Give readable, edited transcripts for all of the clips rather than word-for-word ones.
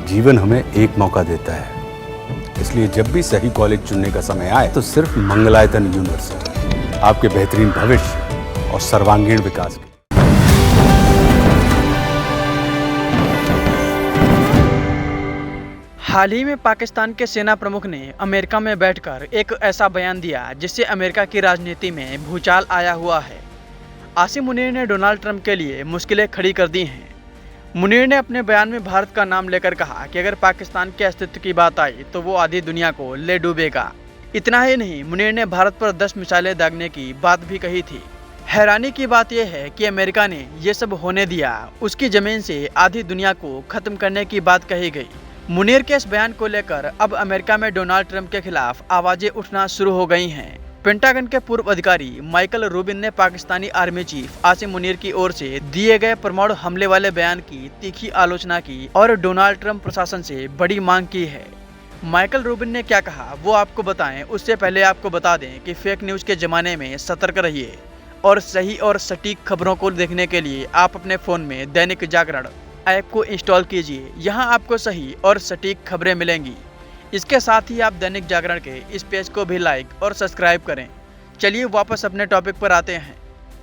जीवन हमें एक मौका देता है, इसलिए जब भी सही कॉलेज चुनने का समय आए तो सिर्फ मंगलायतन यूनिवर्सिटी आपके बेहतरीन भविष्य और सर्वांगीण विकास के। हाल ही में पाकिस्तान के सेना प्रमुख ने अमेरिका में बैठकर एक ऐसा बयान दिया जिससे अमेरिका की राजनीति में भूचाल आया हुआ है। आसिम मुनीर ने डोनाल्ड ट्रंप के लिए मुश्किलें खड़ी कर दी हैं। मुनीर ने अपने बयान में भारत का नाम लेकर कहा कि अगर पाकिस्तान के अस्तित्व की बात आई तो वो आधी दुनिया को ले डूबेगा। इतना ही नहीं, मुनीर ने भारत पर 10 मिसाइलें दागने की बात भी कही थी। हैरानी की बात यह है कि अमेरिका ने ये सब होने दिया, उसकी जमीन से आधी दुनिया को खत्म करने की बात कही गई। मुनीर के इस बयान को लेकर अब अमेरिका में डोनाल्ड ट्रंप के खिलाफ आवाजें उठना शुरू हो गई हैं। पेंटागन के पूर्व अधिकारी माइकल रूबिन ने पाकिस्तानी आर्मी चीफ आसिम मुनीर की ओर से दिए गए परमाणु हमले वाले बयान की तीखी आलोचना की और डोनाल्ड ट्रंप प्रशासन से बड़ी मांग की है। माइकल रूबिन ने क्या कहा वो आपको बताएं, उससे पहले आपको बता दें कि फेक न्यूज के जमाने में सतर्क रहिए और सही और सटीक खबरों को देखने के लिए आप अपने फोन में दैनिक जागरण ऐप को इंस्टॉल कीजिए। यहाँ आपको सही और सटीक खबरें मिलेंगी। इसके साथ ही आप दैनिक जागरण के इस पेज को भी लाइक और सब्सक्राइब करें। चलिए वापस अपने टॉपिक पर आते हैं।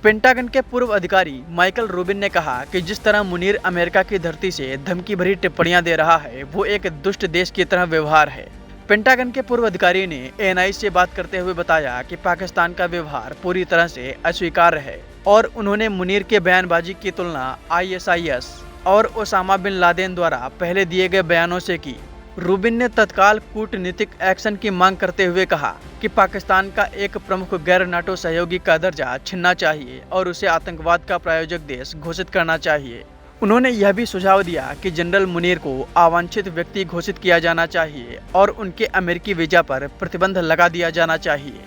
पेंटागन के पूर्व अधिकारी माइकल रूबिन ने कहा कि जिस तरह मुनीर अमेरिका की धरती से धमकी भरी टिप्पणियां दे रहा है वो एक दुष्ट देश की तरह व्यवहार है। पेंटागन के पूर्व अधिकारी ने एएनआई से बात करते हुए बताया कि पाकिस्तान का व्यवहार पूरी तरह से अस्वीकार्य है और उन्होंने मुनीर के बयानबाजी की तुलना ISIS और ओसामा बिन लादेन द्वारा पहले दिए गए बयानों से की। रूबिन ने तत्काल कूटनीतिक एक्शन की मांग करते हुए कहा कि पाकिस्तान का एक प्रमुख गैर नाटो सहयोगी का दर्जा छीनना चाहिए और उसे आतंकवाद का प्रायोजक देश घोषित करना चाहिए। उन्होंने यह भी सुझाव दिया कि जनरल मुनीर को अवांछित व्यक्ति घोषित किया जाना चाहिए और उनके अमेरिकी वीजा पर प्रतिबंध लगा दिया जाना चाहिए।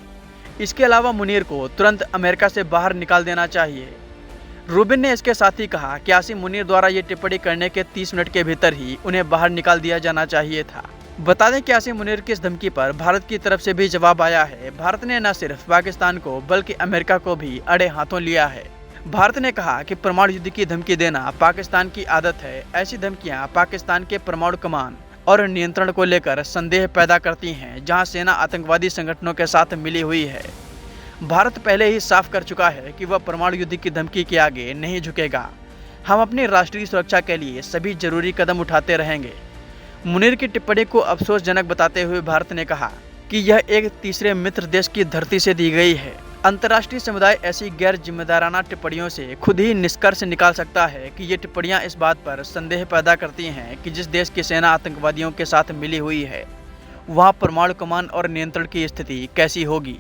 इसके अलावा मुनीर को तुरंत अमेरिका से बाहर निकाल देना चाहिए। रूबिन ने इसके साथ ही कहा कि आसिम मुनीर द्वारा ये टिप्पणी करने के 30 मिनट के भीतर ही उन्हें बाहर निकाल दिया जाना चाहिए था। बता दें कि आसिम मुनीर की इस धमकी पर भारत की तरफ से भी जवाब आया है। भारत ने न सिर्फ पाकिस्तान को बल्कि अमेरिका को भी अड़े हाथों लिया है। भारत ने कहा कि परमाणु युद्ध की धमकी देना पाकिस्तान की आदत है। ऐसी धमकियां पाकिस्तान के परमाणु कमान और नियंत्रण को लेकर संदेह पैदा करती हैं, जहां सेना आतंकवादी संगठनों के साथ मिली हुई है। भारत पहले ही साफ कर चुका है कि वह परमाणु युद्ध की धमकी के आगे नहीं झुकेगा। हम अपनी राष्ट्रीय सुरक्षा के लिए सभी जरूरी कदम उठाते रहेंगे। मुनीर की टिप्पणी को अफसोसजनक बताते हुए भारत ने कहा कि यह एक तीसरे मित्र देश की धरती से दी गई है। अंतर्राष्ट्रीय समुदाय ऐसी गैर जिम्मेदाराना टिप्पणियों से खुद ही निष्कर्ष निकाल सकता है कि ये टिप्पणियां इस बात पर संदेह पैदा करती हैं कि जिस देश की सेना आतंकवादियों के साथ मिली हुई है वहाँ परमाणु कमान और नियंत्रण की स्थिति कैसी होगी।